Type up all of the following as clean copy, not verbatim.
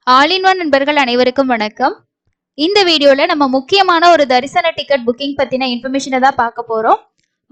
All in one நண்பர்கள் அனைவருக்கும் வணக்கம். இந்த வீடியோல நம்ம முக்கியமான ஒரு தரிசன டிக்கெட் புக்கிங் பத்தின இன்ஃபர்மேஷனை தான் பார்க்க போறோம்.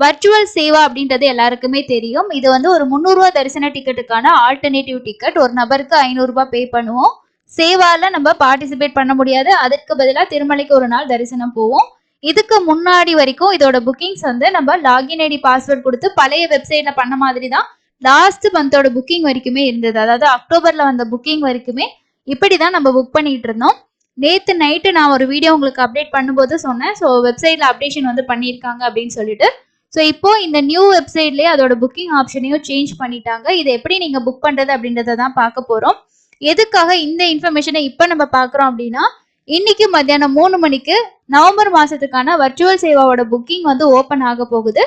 வர்ச்சுவல் சேவா அப்படின்றது எல்லாருக்குமே தெரியும். இது வந்து ஒரு 300 ரூபாய் தரிசன டிக்கெட்டுக்கான ஆல்டர்னேட்டிவ் டிக்கெட். ஒரு நபருக்கு 500 ரூபாய் பே பண்ணுவோம். சேவால நம்ம பார்ட்டிசிபேட் பண்ண முடியாது. அதற்கு பதிலாக திருமலைக்கு ஒரு நாள் தரிசனம் போவோம். இதுக்கு முன்னாடி வரைக்கும் இதோட புக்கிங்ஸ் வந்து நம்ம லாகின் ஐடி பாஸ்வேர்ட் கொடுத்து பழைய வெப்சைட்ல பண்ண மாதிரி தான் லாஸ்ட் மந்தோட புக்கிங் வரைக்குமே இருந்தது. அதாவது அக்டோபர்ல வந்த புக்கிங் வரைக்குமே இப்படிதான் நம்ம புக் பண்ணிட்டு இருந்தோம். நேத்து நைட்டு நான் ஒரு வீடியோ உங்களுக்கு அப்டேட் பண்ணும்போது சொன்னேன். ஸோ வெப்சைட்ல அப்டேஷன் வந்து பண்ணியிருக்காங்க அப்படின்னு சொல்லிட்டு. ஸோ இப்போ இந்த நியூ வெப்சைட்லயே அதோட புக்கிங் ஆப்ஷனையும் சேஞ்ச் பண்ணிட்டாங்க. இதை எப்படி நீங்க புக் பண்றது அப்படின்றத தான் பார்க்க போறோம். எதுக்காக இந்த இன்ஃபர்மேஷனை இப்போ நம்ம பார்க்குறோம் அப்படின்னா, இன்னைக்கு மத்தியானம் 3 மணிக்கு நவம்பர் மாசத்துக்கான வர்ச்சுவல் சேவாவோட புக்கிங் வந்து ஓப்பன் ஆக போகுது.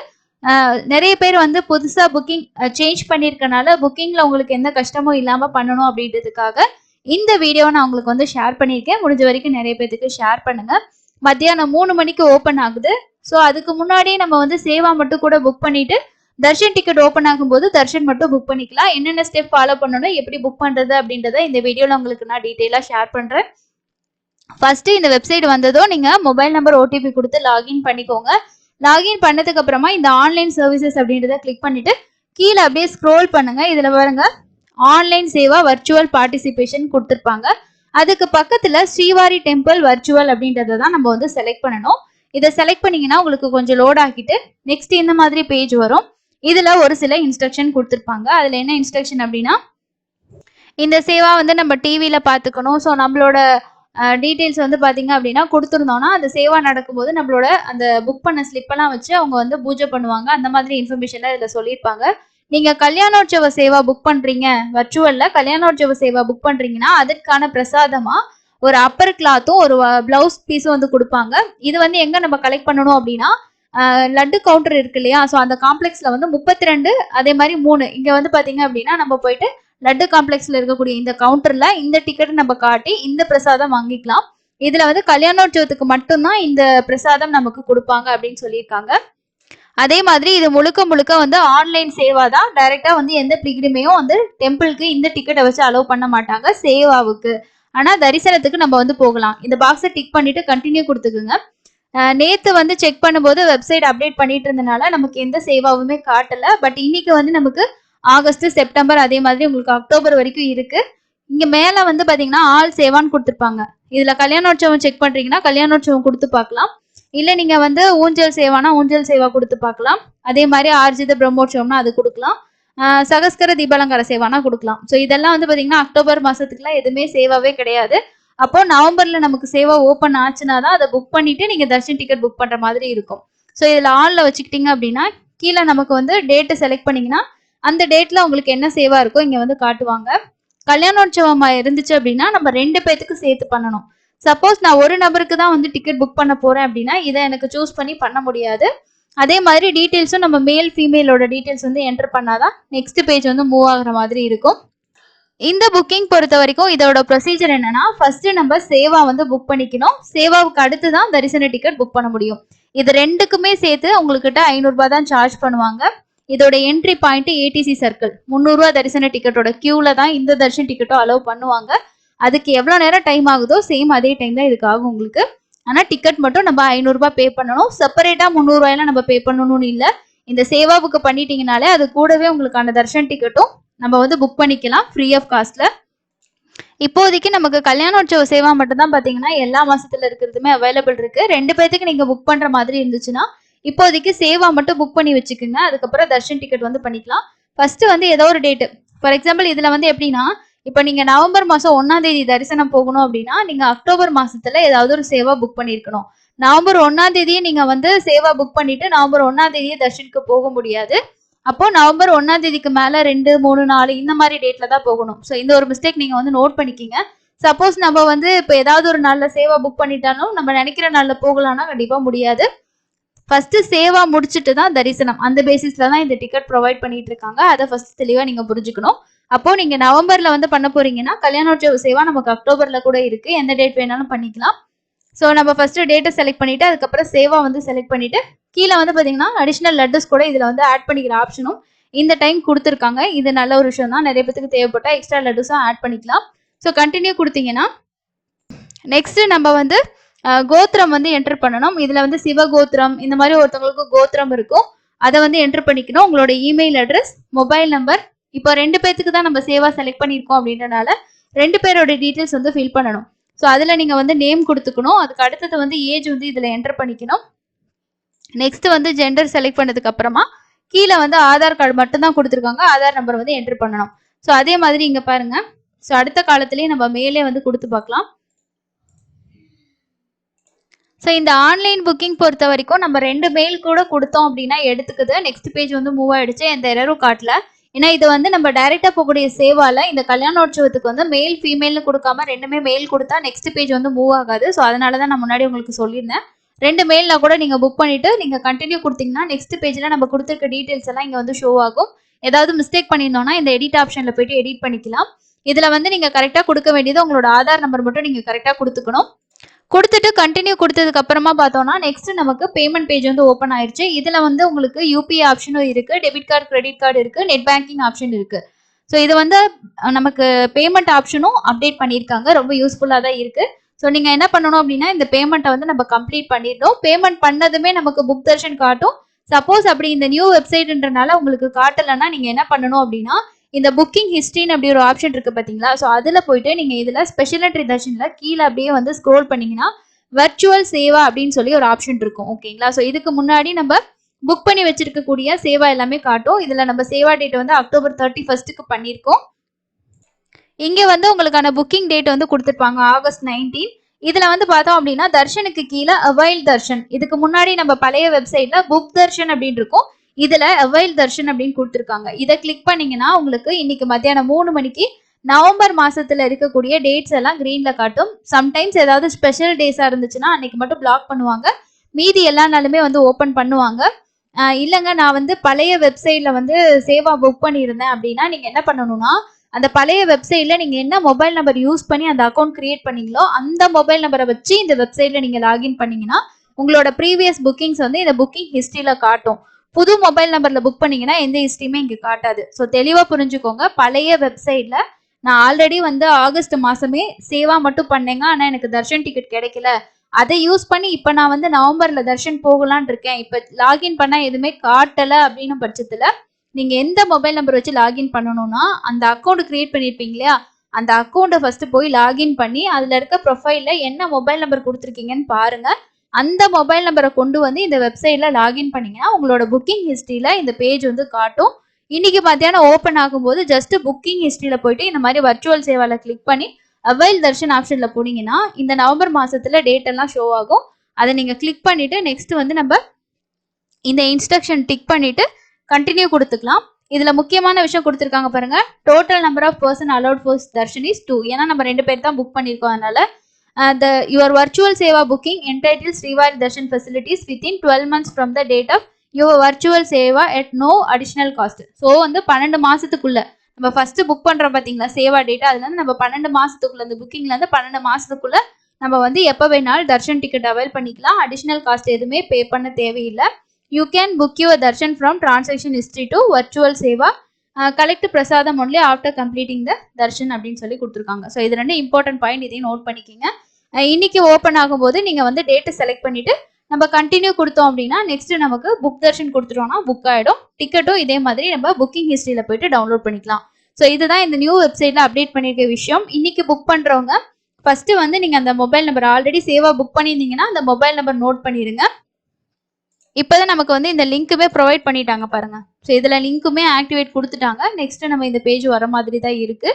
நிறைய பேர் வந்து புதுசா புக்கிங் சேஞ்ச் பண்ணியிருக்கனால புக்கிங்ல உங்களுக்கு எந்த கஷ்டமும் இல்லாம பண்ணணும் அப்படின்றதுக்காக இந்த வீடியோவை நான் உங்களுக்கு வந்து ஷேர் பண்ணியிருக்கேன். முடிஞ்ச வரைக்கும் நிறைய பேருக்கு ஷேர் பண்ணுங்க. மத்தியானம் 3 மணிக்கு ஓப்பன் ஆகுது. ஸோ அதுக்கு முன்னாடியே நம்ம வந்து சேவா மட்டும் கூட புக் பண்ணிட்டு தர்ஷன் டிக்கெட் ஓப்பன் ஆகும்போது தர்ஷன் மட்டும் புக் பண்ணிக்கலாம். என்னென்ன ஸ்டெப் ஃபாலோ பண்ணணும், எப்படி புக் பண்றது அப்படின்றத இந்த வீடியோல உங்களுக்கு நான் டீட்டெயிலாக ஷேர் பண்றேன். ஃபர்ஸ்ட் இந்த வெப்சைட் வந்ததும் நீங்க மொபைல் நம்பர் ஓடிபி கொடுத்து லாகின் பண்ணிக்கோங்க. லாகின் பண்ணதுக்கு அப்புறமா இந்த ஆன்லைன் சர்வீசஸ் அப்படின்றத கிளிக் பண்ணிட்டு கீழே அப்படியே ஸ்க்ரோல் பண்ணுங்க. இதுல பாருங்க ஆன்லைன் சேவா வர்ச்சுவல் பார்ட்டிசிபேஷன் கொடுத்துருப்பாங்க. அதுக்கு பக்கத்துல ஸ்ரீவாரி டெம்பிள் வர்ச்சுவல் அப்படின்றத தான் நம்ம வந்து செலக்ட் பண்ணணும். இதை செலக்ட் பண்ணீங்கன்னா உங்களுக்கு கொஞ்சம் லோட் ஆகிட்டு நெக்ஸ்ட் இந்த மாதிரி பேஜ் வரும். இதுல ஒரு சில இன்ஸ்ட்ரக்ஷன் கொடுத்துருப்பாங்க. அதுல என்ன இன்ஸ்ட்ரக்ஷன் அப்படின்னா, இந்த சேவா வந்து நம்ம டிவியில பார்த்துக்கணும். ஸோ நம்மளோட டீட்டெயில்ஸ் வந்து பார்த்தீங்க அப்படின்னா கொடுத்துருந்தோம்னா அந்த சேவா நடக்கும்போது நம்மளோட அந்த புக் பண்ண ஸ்லிப்பெல்லாம் வச்சு அவங்க வந்து பூஜை பண்ணுவாங்க. அந்த மாதிரி இன்ஃபர்மேஷன்லாம் இதில் சொல்லியிருப்பாங்க. நீங்க கல்யாணோற்சவ சேவா புக் பண்றீங்க, வர்ச்சுவல்ல கல்யாணோற்சவ சேவா புக் பண்றீங்கன்னா அதற்கான பிரசாதமா ஒரு அப்பர் கிளாத்தும் ஒரு பிளவுஸ் பீஸும் வந்து கொடுப்பாங்க. இது வந்து எங்க நம்ம கலெக்ட் பண்ணணும் அப்படின்னா, லட்டு கவுண்டர் இருக்கு இல்லையா, ஸோ அந்த காம்ப்ளெக்ஸ்ல வந்து 32 அதே மாதிரி 3 இங்க வந்து பாத்தீங்க அப்படின்னா நம்ம போயிட்டு லட்டு காம்ப்ளெக்ஸ்ல இருக்கக்கூடிய இந்த கவுண்டர்ல இந்த டிக்கெட் நம்ம காட்டி இந்த பிரசாதம் வாங்கிக்கலாம். இதுல வந்து கல்யாணோற்சவத்துக்கு மட்டும்தான் இந்த பிரசாதம் நமக்கு கொடுப்பாங்க அப்படின்னு சொல்லியிருக்காங்க. அதே மாதிரி இது முழுக்க முழுக்க வந்து ஆன்லைன் சேவா தான். டைரக்டா வந்து எந்த பிலிகிரிமையும் வந்து டெம்பிளுக்கு இந்த டிக்கெட்டை வச்சு அலோவ் பண்ண மாட்டாங்க சேவாவுக்கு. ஆனா தரிசனத்துக்கு நம்ம வந்து போகலாம். இந்த பாக்ஸை டிக் பண்ணிட்டு கண்டினியூ கொடுத்துக்குங்க. நேத்து வந்து செக் பண்ணும்போது வெப்சைட் அப்டேட் பண்ணிட்டு இருந்தனால நமக்கு எந்த சேவாவுமே காட்டல. பட் இன்னைக்கு வந்து நமக்கு ஆகஸ்ட், செப்டம்பர் அதே மாதிரி உங்களுக்கு அக்டோபர் வரைக்கும் இருக்கு. இங்க மேல வந்து பாத்தீங்கன்னா ஆல் சேவான்னு கொடுத்துருப்பாங்க. இதுல கல்யாணோற்சவம் செக் பண்றீங்கன்னா கல்யாணோற்சவம் கொடுத்து பார்க்கலாம். இல்ல நீங்க வந்து ஊஞ்சல் சேவானா ஊஞ்சல் சேவா கொடுத்து பார்க்கலாம். அதே மாதிரி ஆர்ஜித பிரம்மோற்சவம்னா அது கொடுக்கலாம். சகஸ்கர தீபாலங்கார சேவானா கொடுக்கலாம். ஸோ இதெல்லாம் வந்து பாத்தீங்கன்னா அக்டோபர் மாசத்துக்குலாம் எதுவுமே சேவாவே கிடையாது. அப்போ நவம்பர்ல நமக்கு சேவா ஓப்பன் ஆச்சுன்னா தான் அதை புக் பண்ணிட்டு நீங்க தர்ஷன் டிக்கெட் புக் பண்ற மாதிரி இருக்கும். ஸோ இதுல ஆன்ல வச்சுக்கிட்டீங்க அப்படின்னா கீழே நமக்கு வந்து டேட்டை செலக்ட் பண்ணீங்கன்னா அந்த டேட்ல உங்களுக்கு என்ன சேவா இருக்கோ இங்க வந்து காட்டுவாங்க. கல்யாணோற்சவமா இருந்துச்சு அப்படின்னா நம்ம 2 பேத்துக்கு சேர்த்து பண்ணணும். சப்போஸ் நான் ஒரு நபருக்கு தான் வந்து டிக்கெட் புக் பண்ண போறேன் அப்படின்னா இதை எனக்கு சூஸ் பண்ணி பண்ண முடியாது. அதே மாதிரி டீட்டெயில்ஸும் நம்ம மேல் ஃபீமேலோட டீட்டெயில்ஸ் வந்து என்டர் பண்ணாதான் நெக்ஸ்ட் பேஜ் வந்து மூவ் ஆகுற மாதிரி இருக்கும். இந்த புக்கிங் பொறுத்த வரைக்கும் இதோட ப்ரொசீஜர் என்னன்னா, ஃபர்ஸ்ட் நம்ம சேவா வந்து புக் பண்ணிக்கணும். சேவாவுக்கு அடுத்து தான் தரிசன டிக்கெட் புக் பண்ண முடியும். இது ரெண்டுக்குமே சேர்த்து உங்ககிட்ட 500 ரூபாய் தான் சார்ஜ் பண்ணுவாங்க. இதோட என்ட்ரி பாயிண்ட் ஏடிசி சர்க்கிள். 300 ரூபாய் தரிசன டிக்கெட்டோட கியூல தான் இந்த தரிசன டிக்கெட்டும் அலோவ் பண்ணுவாங்க. அதுக்கு எவ்வளவு நேரம் டைம் ஆகுதோ சேம் அதே டைம் தான் இதுக்கு ஆகும் உங்களுக்கு. ஆனா டிக்கெட் மட்டும் நம்ம 500 ரூபாய் பே பண்ணணும். செப்பரேட்டா 300 ரூபாயெல்லாம் நம்ம பே பண்ணணும்னு இல்லை. இந்த சேவா புக் பண்ணிட்டீங்கனாலே அது கூடவே உங்களுக்கான தர்ஷன் டிக்கெட்டும் நம்ம வந்து புக் பண்ணிக்கலாம் ஃப்ரீ ஆஃப் காஸ்ட்ல. இப்போதைக்கு நமக்கு கல்யாணோற்சவ சேவா மட்டும் தான் பாத்தீங்கன்னா எல்லா மாசத்துல இருக்கிறதுமே அவைலபிள் இருக்கு. 2 பேத்துக்கு நீங்க புக் பண்ற மாதிரி இருந்துச்சுன்னா இப்போதைக்கு சேவா மட்டும் புக் பண்ணி வச்சுக்கோங்க. அதுக்கப்புறம் தர்ஷன் டிக்கெட் வந்து பண்ணிக்கலாம். ஃபர்ஸ்ட் வந்து ஏதோ ஒரு டேட், ஃபார் எக்ஸாம்பிள் இதுல வந்து எப்படின்னா, இப்ப நீங்க நவம்பர் மாசம் 1ஆம் தேதி தரிசனம் போகணும் அப்படின்னா நீங்க அக்டோபர் மாசத்துல ஏதாவது ஒரு சேவா புக் பண்ணிருக்கணும். நவம்பர் 1ஆம் தேதியே நீங்க வந்து சேவா புக் பண்ணிட்டு நவம்பர் 1ஆம் தேதியே தர்ஷனுக்கு போக முடியாது. அப்போ நவம்பர் 1ஆம் தேதிக்கு மேல 2, 3, 4 இந்த மாதிரி டேட்ல தான் போகணும். ஸோ இந்த ஒரு மிஸ்டேக் நீங்க வந்து நோட் பண்ணிக்கிங்க. சப்போஸ் நம்ம வந்து இப்போ ஏதாவது ஒரு நாள்ல சேவா புக் பண்ணிட்டாலும் நம்ம நினைக்கிற நாள்ல போகலாம்னா கண்டிப்பா முடியாது. ஃபர்ஸ்ட் சேவா முடிச்சுட்டு தான் தரிசனம். அந்த பேசிஸ்ல தான் இந்த டிக்கெட் ப்ரொவைட் பண்ணிட்டு இருக்காங்க. அதை ஃபர்ஸ்ட் தெளிவா நீங்க புரிஞ்சுக்கணும். அப்போ நீங்க நவம்பர்ல வந்து பண்ண போறீங்கன்னா கல்யாணோற்சவ சேவா நமக்கு அக்டோபர்ல கூட இருக்கு. எந்த டேட் வேணாலும் பண்ணிக்கலாம். ஸோ நம்ம ஃபர்ஸ்ட் டேட்டை செலக்ட் பண்ணிட்டு அதுக்கப்புறம் சேவா வந்து செலக்ட் பண்ணிட்டு கீழே வந்து பாத்தீங்கன்னா அடிஷனல் லெட்டர்ஸ் கூட இதுல வந்து ஆட் பண்ணிக்கிற ஆப்ஷனும் இந்த டைம் கொடுத்துருக்காங்க. இது நல்ல ஒரு விஷயம் தான். நிறைய பேருக்கு தேவைப்பட்டா எக்ஸ்ட்ரா லெட்டர்ஸும் ஆட் பண்ணிக்கலாம். ஸோ கண்டினியூ கொடுத்தீங்கன்னா நெக்ஸ்ட் நம்ம வந்து கோத்திரம் வந்து என்டர் பண்ணணும். இதுல வந்து சிவகோத்திரம் இந்த மாதிரி ஒருத்தவங்களுக்கு கோத்திரம் இருக்கும், அதை வந்து என்டர் பண்ணிக்கணும். உங்களோட இமெயில் அட்ரஸ், மொபைல் நம்பர். இப்போ 2 பேத்துக்கு தான் நம்ம சேவா செலக்ட் பண்ணியிருக்கோம் அப்படின்றனால 2 பேரோட டீட்டெயில்ஸ் வந்து ஃபில் பண்ணணும். ஸோ அதில் நீங்கள் வந்து நேம் கொடுத்துக்கணும். அதுக்கு அடுத்தது வந்து ஏஜ் வந்து இதில் என்டர் பண்ணிக்கணும். நெக்ஸ்ட் வந்து ஜெண்டர் செலக்ட் பண்ணதுக்கு அப்புறமா கீழே வந்து ஆதார் கார்டு மட்டும் தான் கொடுத்துருக்காங்க, ஆதார் நம்பர் வந்து என்டர் பண்ணணும். ஸோ அதே மாதிரி இங்கே பாருங்க. ஸோ அடுத்த காலத்திலேயே நம்ம மேலே வந்து கொடுத்து பார்க்கலாம். ஸோ இந்த ஆன்லைன் புக்கிங் பொறுத்த வரைக்கும் நம்ம 2 மெயில் கூட கொடுத்தோம் அப்படின்னா எடுத்துக்குது. நெக்ஸ்ட் பேஜ் வந்து மூவ் ஆயிடுச்சு, எந்த எரரும் காட்டல. ஏன்னா இது வந்து நம்ம டைரக்டா போகக்கூடிய சேவால இந்த கல்யாணோற்சவத்துக்கு வந்து மேல் ஃபீமேல்னு கொடுக்காம 2மே மெயில் கொடுத்தா நெக்ஸ்ட் பேஜ் வந்து மூவ் ஆகாது. ஸோ அதனால தான் நான் முன்னாடி உங்களுக்கு சொல்லியிருந்தேன். 2 மெயில்ல கூட நீங்க புக் பண்ணிட்டு நீங்க கண்டினியூ கொடுத்தீங்கன்னா நெக்ஸ்ட் பேஜ்ல நம்ம கொடுத்துருக்க டீடைல்ஸ் எல்லாம் இங்க வந்து ஷோ ஆகும். ஏதாவது மிஸ்டேக் பண்ணியிருந்தோம்னா இந்த எடிட் ஆப்ஷன்ல போயிட்டு எடிட் பண்ணிக்கலாம். இதுல வந்து நீங்க கரெக்டா கொடுக்க வேண்டியது உங்களோட ஆதார் நம்பர் மட்டும் நீங்க கரெக்டா கொடுத்துக்கணும். கொடுத்துட்டு கண்டினியூ கொடுத்ததுக்கு அப்புறமா பார்த்தோம்னா நெக்ஸ்ட் நமக்கு பேமெண்ட் பேஜ் வந்து ஓப்பன் ஆயிடுச்சு. இதுல வந்து உங்களுக்கு யூபிஐ ஆப்ஷனும் இருக்கு, டெபிட் கார்டு, கிரெடிட் கார்டு இருக்கு, நெட் பேங்கிங் ஆப்ஷன் இருக்கு. ஸோ இது வந்து நமக்கு பேமெண்ட் ஆப்ஷனும் அப்டேட் பண்ணியிருக்காங்க, ரொம்ப யூஸ்ஃபுல்லா தான் இருக்கு. ஸோ நீங்க என்ன பண்ணணும் அப்படின்னா இந்த பேமெண்ட்டை வந்து நம்ம கம்ப்ளீட் பண்ணிடணும். பேமெண்ட் பண்ணதுமே நமக்கு புக் தர்ஷன் காட்டும். சப்போஸ் அப்படி இந்த நியூ வெப்சைட்ன்றனால உங்களுக்கு காட்டலைன்னா நீங்க என்ன பண்ணணும் அப்படின்னா இந்த புக்கிங் ஹிஸ்ட்ரின்னு அப்படி ஒரு ஆப்ஷன் இருக்கு பாத்தீங்களா? ஸோ அதுல போயிட்டு நீங்க இதுல ஸ்பெஷல் என்ட்ரி தர்ஷன்ல கீழே அப்படியே வந்து ஸ்க்ரோல் பண்ணீங்கன்னா வர்ச்சுவல் சேவா அப்படின்னு சொல்லி ஒரு ஆப்ஷன் இருக்கும். ஓகேங்களா? ஸோ இதுக்கு முன்னாடி நம்ம புக் பண்ணி வச்சிருக்கக்கூடிய சேவா எல்லாமே காட்டும். இதுல நம்ம சேவா டேட் வந்து அக்டோபர் 31க்கு பண்ணியிருக்கோம். இங்க வந்து உங்களுக்கான புக்கிங் டேட் வந்து கொடுத்துருப்பாங்க ஆகஸ்ட் 19. இதுல வந்து பார்த்தோம் அப்படின்னா தர்ஷனுக்கு கீழே அவைல் தர்ஷன், இதுக்கு முன்னாடி நம்ம பழைய வெப்சைட்ல புக் தர்ஷன் அப்படின்னு இருக்கும், இதுல அவைல் தர்ஷன் அப்படின்னு கொடுத்துருக்காங்க. இதை கிளிக் பண்ணீங்கன்னா உங்களுக்கு இன்னைக்கு மத்தியானம் 3 மணிக்கு நவம்பர் மாசத்துல இருக்கக்கூடிய டேட்ஸ் எல்லாம் கிரீன்ல காட்டும். சம்டைம்ஸ் ஏதாவது ஸ்பெஷல் டேஸா இருந்துச்சுன்னா அன்னைக்கு மட்டும் பிளாக் பண்ணுவாங்க, மீதி எல்லா நாளுமே வந்து ஓப்பன் பண்ணுவாங்க. இல்லைங்க நான் வந்து பழைய வெப்சைட்ல வந்து சேவா புக் பண்ணியிருந்தேன் அப்படின்னா நீங்க என்ன பண்ணணும்னா அந்த பழைய வெப்சைட்ல நீங்க என்ன மொபைல் நம்பர் யூஸ் பண்ணி அந்த அக்கௌண்ட் கிரியேட் பண்ணீங்களோ அந்த மொபைல் நம்பரை வச்சு இந்த வெப்சைட்ல நீங்க லாகின் பண்ணீங்கன்னா உங்களோட ப்ரீவியஸ் புக்கிங்ஸ் வந்து இந்த புக்கிங் ஹிஸ்டரியில காட்டும். புது மொபைல் நம்பர்ல புக் பண்ணீங்கன்னா எந்த ஹிஸ்டரியுமே இங்க காட்டாது. ஸோ தெளிவா புரிஞ்சுக்கோங்க. பழைய வெப்சைட்ல நான் ஆல்ரெடி வந்து ஆகஸ்ட் மாசமே சேவா மட்டும் பண்ணேங்க, ஆனா எனக்கு தர்ஷன் டிக்கெட் கிடைக்கல, அதை யூஸ் பண்ணி இப்ப நான் வந்து நவம்பர்ல தர்ஷன் போகலான் இருக்கேன், இப்ப லாகின் பண்ணா எதுவுமே காட்டல அப்படின்னு பட்சத்துல நீங்க எந்த மொபைல் நம்பர் வச்சு லாகின் பண்ணணும்னா அந்த அக்கௌண்ட் கிரியேட் பண்ணிருப்பீங்க இல்லையா, அந்த அக்கௌண்ட்டை ஃபர்ஸ்ட் போய் லாகின் பண்ணி அதுல இருக்க ப்ரொஃபைல்ல என்ன மொபைல் நம்பர் கொடுத்துருக்கீங்கன்னு பாருங்க. அந்த மொபைல் நம்பரை கொண்டு வந்து இந்த வெப்சைட்ல லாகின் பண்ணீங்கன்னா உங்களோட புக்கிங் ஹிஸ்டரியில இந்த பேஜ் வந்து காட்டும். இன்னைக்கு மத்தியானம் ஓப்பன் ஆகும்போது ஜஸ்ட் புக்கிங் ஹிஸ்டரியில போயிட்டு இந்த மாதிரி வர்ச்சுவல் சேவால கிளிக் பண்ணி அவைல் தர்ஷன் ஆப்ஷன்ல போனீங்கன்னா இந்த நவம்பர் மாசத்துல டேட் எல்லாம் ஷோ ஆகும். அதை நீங்க கிளிக் பண்ணிட்டு நெக்ஸ்ட் வந்து நம்ம இந்த இன்ஸ்ட்ரக்ஷன் டிக் பண்ணிட்டு கண்டினியூ கொடுத்துக்கலாம். இதுல முக்கியமான விஷயம் கொடுத்துருக்காங்க பாருங்க, total number of person allowed for darshan is 2. ஏன்னா நம்ம 2 பேர் தான் புக் பண்ணியிருக்கோம், அதனால your virtual seva booking entitles reward darshan facilities within 12 months from the date of your virtual seva at no additional cost. So வந்து 12 மாசத்துக்குள்ள நம்ம ஃபர்ஸ்ட் புக் பண்றோம் பாத்தீங்களா சேவா டேட்டா, அதுல இருந்து நம்ம 12 மாசத்துக்குள்ள இந்த புக்கிங்ல இருந்து 12 மாசத்துக்குள்ள நம்ம வந்து எப்ப வேணாலும் தர்ஷன் டிக்கெட் அவைல் பண்ணிக்கலாம். அடிஷனல் காஸ்ட் எதுவுமே பே பண்ண தேவையில்லை. You can book your darshan from transaction history to virtual seva, collect prasadam only after completing the darshan அப்படின்னு சொல்லி கொடுத்துருக்காங்க. ஸோ இது 2 இம்பார்ட்டன்ட் பாயிண்ட், இதையும் நோட் பண்ணிக்கிங்க. இன்னைக்கு ஓப்பன் ஆகும்போது நீங்க வந்து டேட்டை செலக்ட் பண்ணிட்டு நம்ம கண்டினியூ கொடுத்தோம் அப்படின்னா நெக்ஸ்ட் நமக்கு புக் தர்ஷன் கொடுத்துட்டோம்னா புக் ஆயிடும். டிக்கெட்டும் இதே மாதிரி நம்ம புக்கிங் ஹிஸ்டரியில போயிட்டு டவுன்லோட் பண்ணிக்கலாம். ஸோ இதுதான் இந்த நியூ வெப்சைட்ல அப்டேட் பண்ணியிருக்க விஷயம். இன்னைக்கு புக் பண்றவங்க ஃபர்ஸ்ட் வந்து நீங்க அந்த mobile number already Seva book பண்ணியிருந்தீங்கன்னா அந்த மொபைல் நம்பர் நோட் பண்ணிடுங்க. இப்போதான் நமக்கு வந்து இந்த லிங்க்குமே ப்ரொவைட் பண்ணிட்டாங்க பாருங்க. ஸோ இதுல லிங்க்குமே ஆக்டிவேட் கொடுத்துட்டாங்க. நெக்ஸ்ட் நம்ம இந்த பேஜ் வர மாதிரி தான் இருக்கு.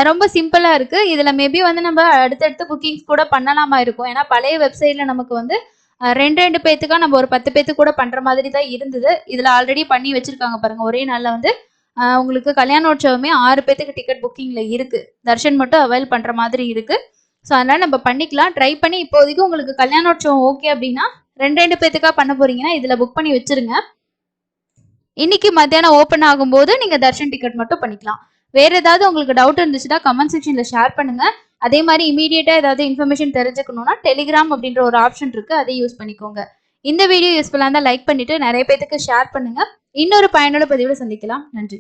ரொம்ப சிம்பிளா இருக்கு. இதுல மேபி வந்து நம்ம அடுத்தடுத்து புக்கிங்ஸ் கூட பண்ணலாமா இருக்கும். ஏன்னா பழைய வெப்சைட்ல நமக்கு வந்து 2 பேத்துக்கா நம்ம ஒரு 10 பேத்துக்கு கூட பண்ற மாதிரி தான் இருந்தது. இதுல ஆல்ரெடி பண்ணி வச்சிருக்காங்க பாருங்க. ஒரே நாள்ல வந்து உங்களுக்கு கல்யாணோற்சவமே 6 பேத்துக்கு டிக்கெட் புக்கிங்ல இருக்கு, தர்ஷன் மட்டும் அவைல் பண்ற மாதிரி இருக்கு. ஸோ அதனால நம்ம பண்ணிக்கலாம், ட்ரை பண்ணி. இப்போதைக்கு உங்களுக்கு கல்யாணோற்சவம் ஓகே அப்படின்னா 2 பேத்துக்கா பண்ண போறீங்கன்னா இதுல புக் பண்ணி வச்சிருங்க. இன்னைக்கு மத்தியானம் ஓப்பன் ஆகும்போது நீங்க தர்ஷன் டிக்கெட் மட்டும் பண்ணிக்கலாம். வேற ஏதாவது உங்களுக்கு டவுட் இருந்துச்சுன்னா கமெண்ட் செக்ஷன்ல ஷேர் பண்ணுங்க. அதே மாதிரி இமீடியட்டா ஏதாவது இன்ஃபர்மேஷன் தெரிஞ்சுக்கணும்னா டெலிகிராம் அப்படின்ற ஒரு ஆப்ஷன் இருக்கு, அதை யூஸ் பண்ணிக்கோங்க. இந்த வீடியோ யூஸ்ஃபுல்லா இருந்தா லைக் பண்ணிட்டு நிறைய பேருக்கு ஷேர் பண்ணுங்க. இன்னொரு பயனுள்ள பதிவில் சந்திக்கலாம். நன்றி.